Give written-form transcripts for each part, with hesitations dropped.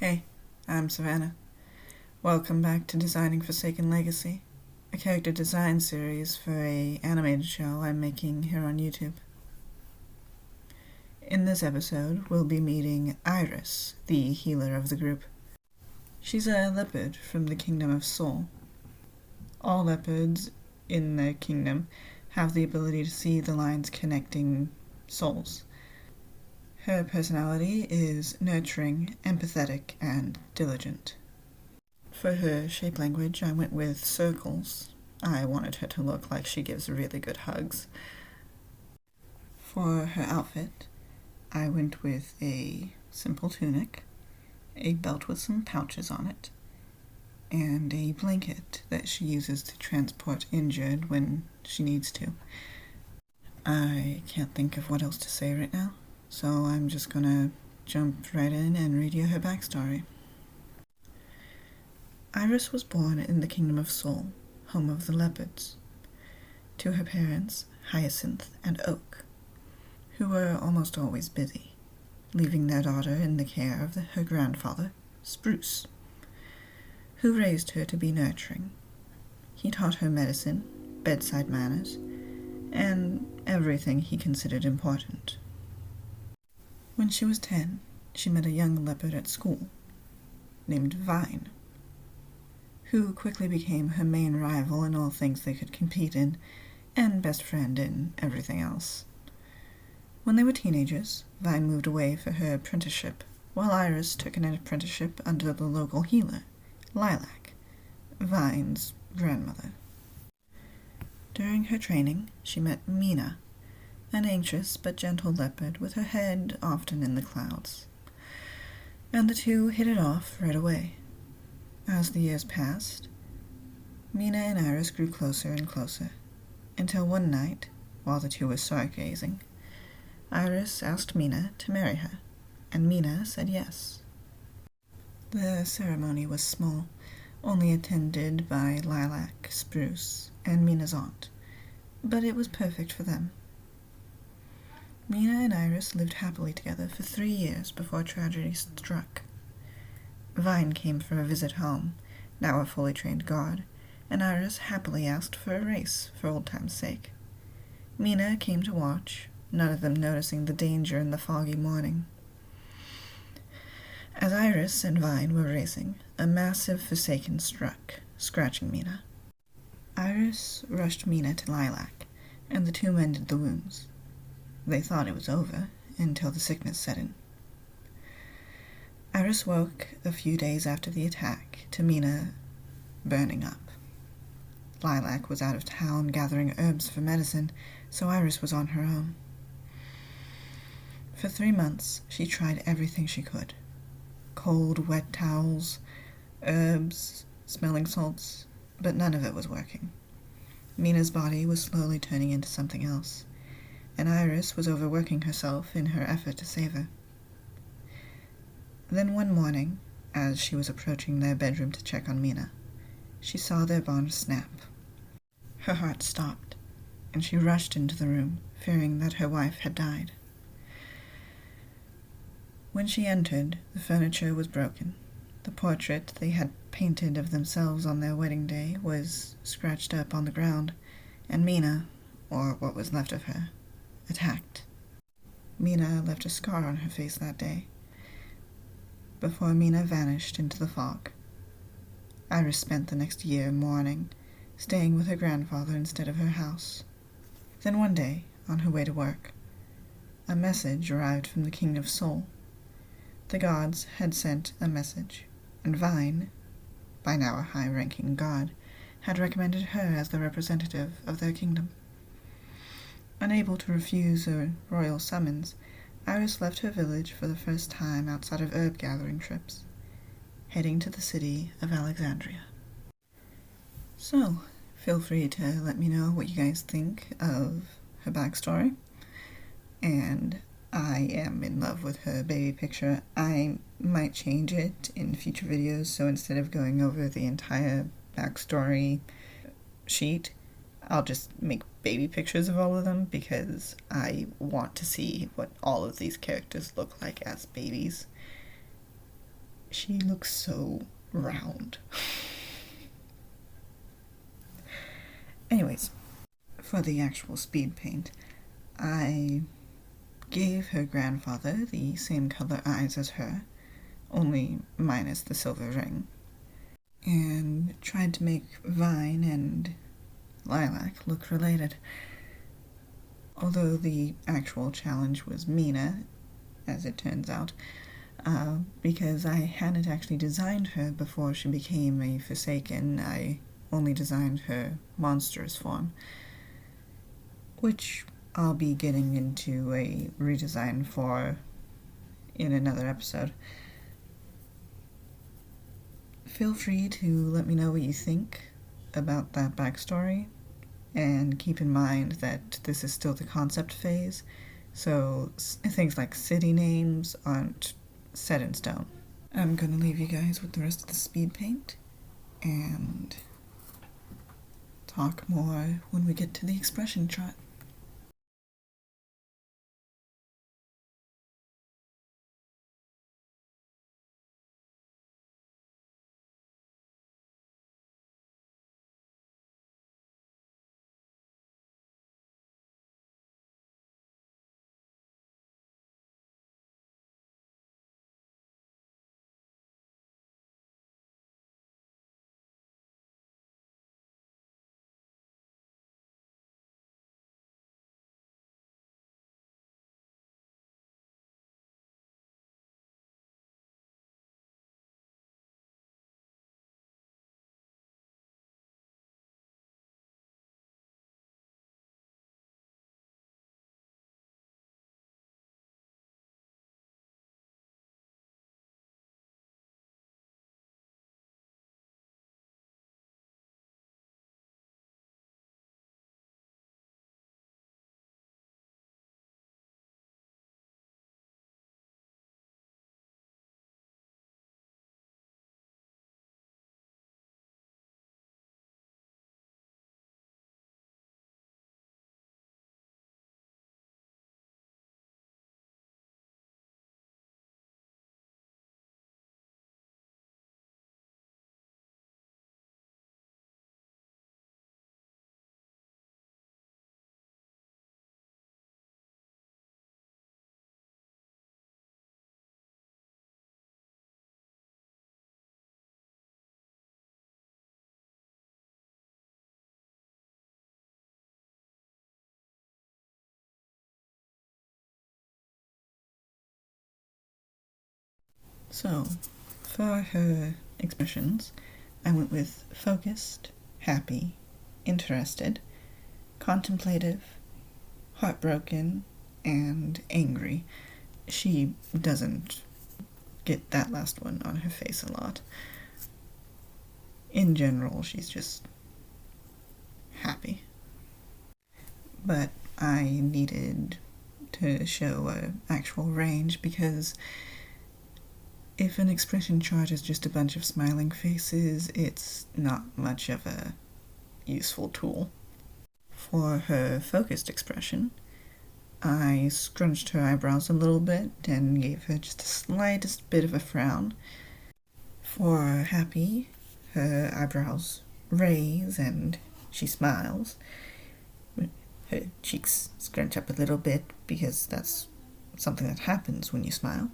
Hey, I'm Savannah. Welcome back to Designing Forsaken Legacy, a character design series for a animated show I'm making here on YouTube. In this episode, we'll be meeting Iris, the healer of the group. She's a leopard from the Kingdom of Sol. All leopards in the kingdom have the ability to see the lines connecting souls. Her personality is nurturing, empathetic, and diligent. For her shape language, I went with circles. I wanted her to look like she gives really good hugs. For her outfit, I went with a simple tunic, a belt with some pouches on it, and a blanket that she uses to transport injured when she needs to. I can't think of what else to say right now, so I'm just gonna jump right in and read you her backstory. Iris was born in the Kingdom of Sol, home of the leopards, to her parents, Hyacinth and Oak, who were almost always busy, leaving their daughter in the care of her grandfather, Spruce, who raised her to be nurturing. He taught her medicine, bedside manners, and everything he considered important. When she was 10, she met a young leopard at school, named Vine, who quickly became her main rival in all things they could compete in, and best friend in everything else. When they were teenagers, Vine moved away for her apprenticeship, while Iris took an apprenticeship under the local healer, Lilac, Vine's grandmother. During her training, she met Mina, an anxious but gentle leopard with her head often in the clouds, and the two hit it off right away. As the years passed, Mina and Iris grew closer and closer, until one night, while the two were stargazing, Iris asked Mina to marry her, and Mina said yes. The ceremony was small, only attended by Lilac, Spruce, and Mina's aunt, but it was perfect for them. Mina and Iris lived happily together for 3 years before tragedy struck. Vine came for a visit home, now a fully trained guard, and Iris happily asked for a race for old time's sake. Mina came to watch, none of them noticing the danger in the foggy morning. As Iris and Vine were racing, a massive Forsaken struck, scratching Mina. Iris rushed Mina to Lilac, and the two mended the wounds. They thought it was over, until the sickness set in. Iris woke a few days after the attack to Mina burning up. Lilac was out of town gathering herbs for medicine, so Iris was on her own. For 3 months, she tried everything she could. Cold, wet towels, herbs, smelling salts, but none of it was working. Mina's body was slowly turning into something else, and Iris was overworking herself in her effort to save her. Then one morning, as she was approaching their bedroom to check on Mina, she saw their bond snap. Her heart stopped, and she rushed into the room, fearing that her wife had died. When she entered, the furniture was broken. The portrait they had painted of themselves on their wedding day was scratched up on the ground, and Mina, or what was left of her, attacked. Mina left a scar on her face that day, before Mina vanished into the fog. Iris spent the next year mourning, staying with her grandfather instead of her house. Then one day, on her way to work, a message arrived from the King of Sol. The gods had sent a message, and Vine, by now a high-ranking god, had recommended her as the representative of their kingdom. Unable to refuse a royal summons, Iris left her village for the first time outside of herb-gathering trips, heading to the city of Alexandria. So, feel free to let me know what you guys think of her backstory, and I am in love with her baby picture. I might change it in future videos, so instead of going over the entire backstory sheet, I'll just make baby pictures of all of them because I want to see what all of these characters look like as babies. She looks so round. Anyways, for the actual speed paint, I gave her grandfather the same color eyes as her, only minus the silver ring, and tried to make Vine and Lilac look related. Although the actual challenge was Mina, as it turns out, because I hadn't actually designed her before she became a Forsaken. I only designed her monstrous form, which I'll be getting into a redesign for in another episode. Feel free to let me know what you think about that backstory, and keep in mind that this is still the concept phase, so things like city names aren't set in stone. I'm gonna leave you guys with the rest of the speed paint, and talk more when we get to the expression chart. So, for her expressions, I went with focused, happy, interested, contemplative, heartbroken, and angry. She doesn't get that last one on her face a lot. In general, she's just happy. But I needed to show an actual range, because if an expression chart is just a bunch of smiling faces, it's not much of a useful tool. For her focused expression, I scrunched her eyebrows a little bit and gave her just the slightest bit of a frown. For happy, her eyebrows raise and she smiles. Her cheeks scrunch up a little bit because that's something that happens when you smile.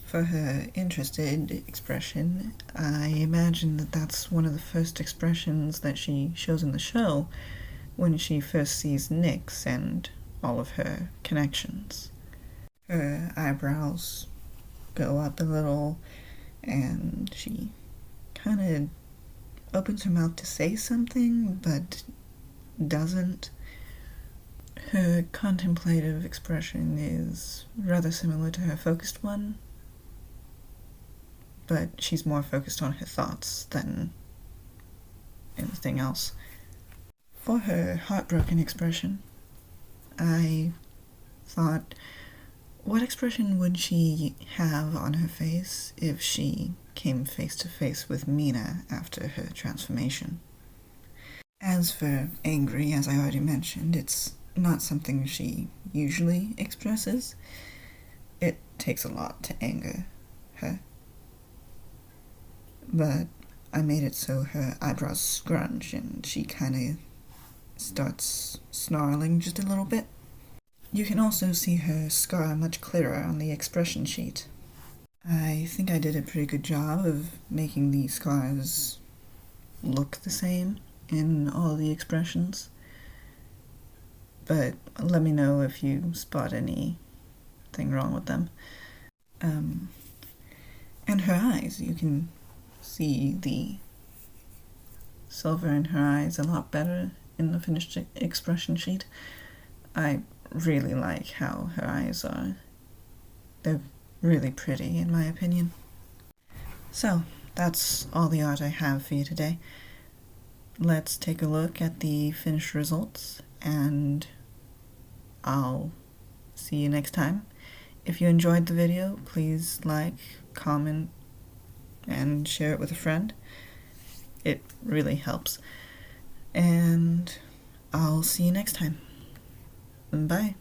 For her interested expression, I imagine that that's one of the first expressions that she shows in the show when she first sees Nyx and all of her connections. Her eyebrows go up a little, and she kind of opens her mouth to say something, but doesn't. Her contemplative expression is rather similar to her focused one, but she's more focused on her thoughts than anything else. For her heartbroken expression, I thought, what expression would she have on her face if she came face to face with Mina after her transformation? As for angry, as I already mentioned, it's not something she usually expresses. It takes a lot to anger her. but I made it so her eyebrows scrunch and she kind of starts snarling just a little bit. You can also see her scar much clearer on the expression sheet. I think I did a pretty good job of making the scars look the same in all the expressions, but let me know if you spot anything wrong with them. And her eyes, you can see the silver in her eyes a lot better in the finished expression sheet. I really like how her eyes are. They're really pretty, in my opinion. So, that's all the art I have for you today. Let's take a look at the finished results, and I'll see you next time. If you enjoyed the video, please like, comment, and share it with a friend. It really helps. And I'll see you next time. Bye.